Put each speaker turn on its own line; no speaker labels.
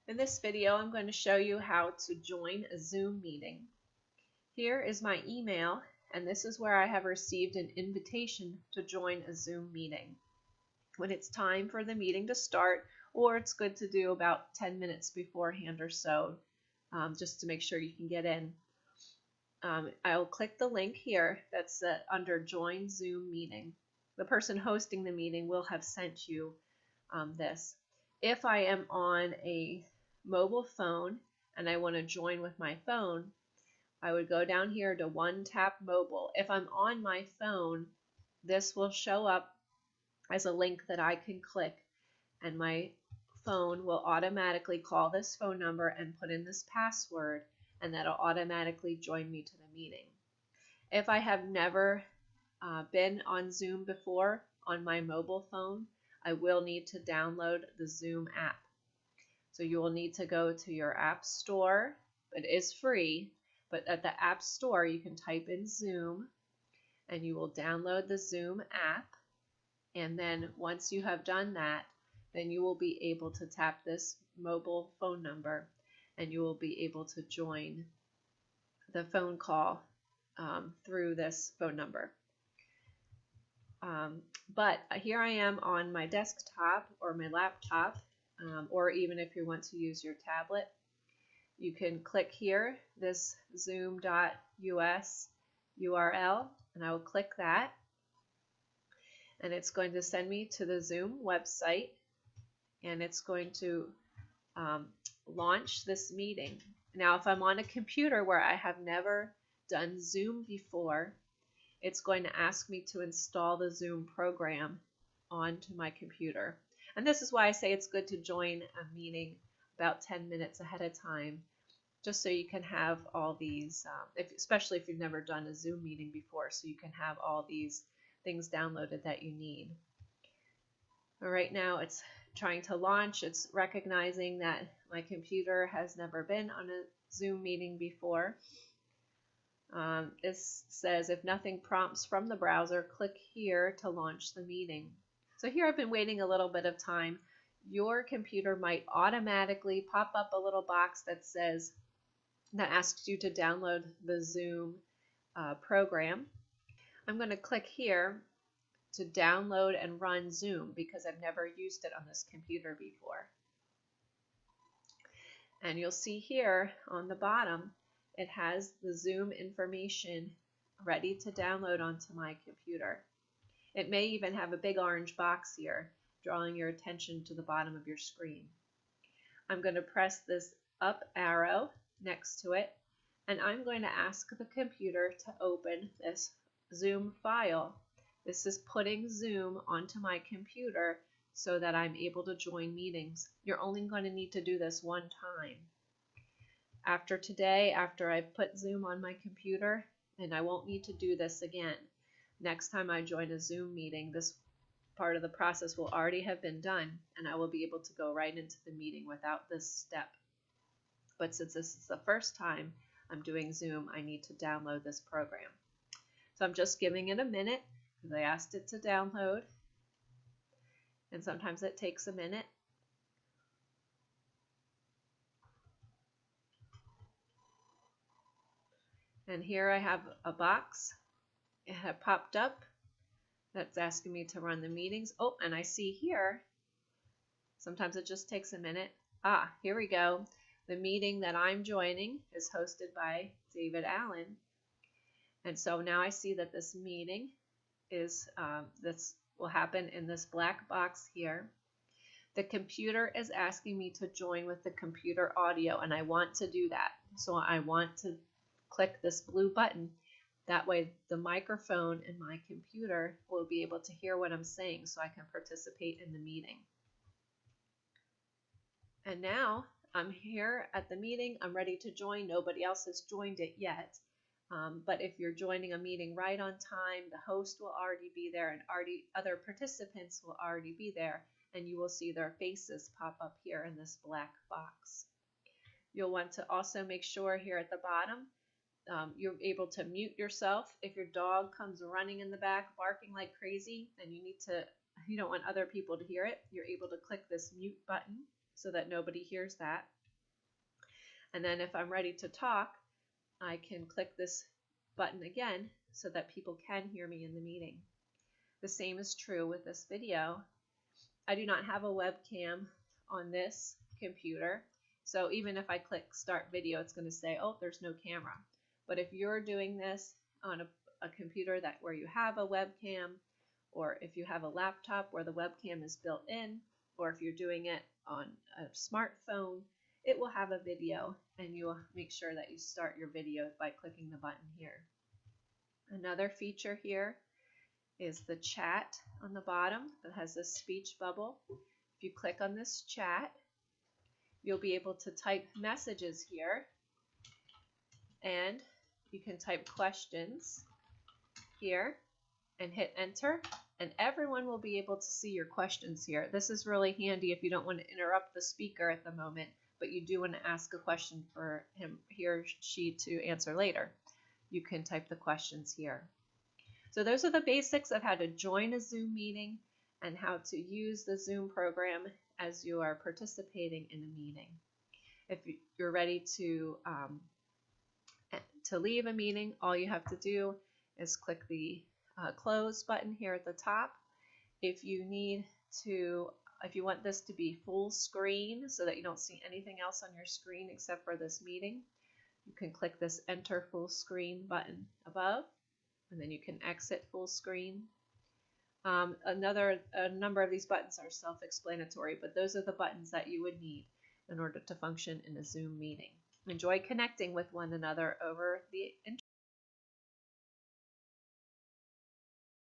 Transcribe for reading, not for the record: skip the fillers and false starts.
In this video, I'm going to show you how to join a Zoom meeting. Here is my email, and this is where I have received an invitation to join a Zoom meeting. When it's time for the meeting to start, or it's good to do about 10 minutes beforehand or so, just to make sure you can get in. I'll click the link here that's under Join Zoom Meeting. The person hosting the meeting will have sent you this. If I am on a mobile phone and I want to join with my phone, I would go down here to One Tap Mobile. If I'm on my phone, this will show up as a link that I can click, and my phone will automatically call this phone number and put in this password, and that'll automatically join me to the meeting. If I have never been on Zoom before on my mobile phone, I will need to download the Zoom app. So you will need to go to your app store. It is free, but at the app store you can type in Zoom and you will download the Zoom app. And then once you have done that, then you will be able to tap this mobile phone number and you will be able to join the phone call through this phone number. But here I am on my desktop or my laptop, or even if you want to use your tablet, you can click here, this zoom.us URL, and I will click that. And it's going to send me to the Zoom website, and it's going to launch this meeting. Now, if I'm on a computer where I have never done Zoom before, it's going to ask me to install the Zoom program onto my computer. And this is why I say it's good to join a meeting about 10 minutes ahead of time, just so you can have all these, especially if you've never done a Zoom meeting before, so you can have all these things downloaded that you need. But right now it's trying to launch. It's recognizing that my computer has never been on a Zoom meeting before. This says, if nothing prompts from the browser, click here to launch the meeting. So here I've been waiting a little bit of time. Your computer might automatically pop up a little box that says, that asks you to download the Zoom program. I'm going to click here to download and run Zoom because I've never used it on this computer before. And you'll see here on the bottom, it has the Zoom information ready to download onto my computer. It may even have a big orange box here, drawing your attention to the bottom of your screen. I'm going to press this up arrow next to it, and I'm going to ask the computer to open this Zoom file. This is putting Zoom onto my computer so that I'm able to join meetings. You're only going to need to do this one time. After today, after I put Zoom on my computer, and I won't need to do this again. Next time I join a Zoom meeting, this part of the process will already have been done, and I will be able to go right into the meeting without this step. But since this is the first time I'm doing Zoom, I need to download this program. So I'm just giving it a minute because I asked it to download, and sometimes it takes a minute. And here I have a box. It had popped up that's asking me to run the meetings. Oh, and I see here, sometimes it just takes a minute. Ah, here we go. The meeting that I'm joining is hosted by David Allen. And so now I see that this meeting is, this will happen in this black box here. The computer is asking me to join with the computer audio, and I want to do that. So I want to click this blue button. That way the microphone in my computer will be able to hear what I'm saying so I can participate in the meeting. And now I'm here at the meeting. I'm ready to join. Nobody else has joined it yet. But if you're joining a meeting right on time, the host will already be there and other participants will already be there, and you will see their faces pop up here in this black box. You'll want to also make sure here at the bottom you're able to mute yourself. If your dog comes running in the back barking like crazy and you don't want other people to hear it, you're able to click this mute button so that nobody hears that. And then if I'm ready to talk, I can click this button again so that people can hear me in the meeting. The same is true with this video. I do not have a webcam on this computer, so even if I click start video, it's going to say, oh, there's no camera. But if you're doing this on a computer where you have a webcam, or if you have a laptop where the webcam is built in, or if you're doing it on a smartphone, it will have a video, and you'll make sure that you start your video by clicking the button here. Another feature here is the chat on the bottom that has this speech bubble. If you click on this chat, you'll be able to type messages here, and you can type questions here and hit enter, and everyone will be able to see your questions here. This is really handy if you don't want to interrupt the speaker at the moment, but you do want to ask a question for he or she to answer later. You can type the questions here. So those are the basics of how to join a Zoom meeting and how to use the Zoom program as you are participating in a meeting. If you're ready to leave a meeting, all you have to do is click the close button here at the top. If you want this to be full screen so that you don't see anything else on your screen except for this meeting, you can click this enter full screen button above, and then you can exit full screen. A number of these buttons are self-explanatory, but those are the buttons that you would need in order to function in a Zoom meeting. Enjoy connecting with one another over the internet.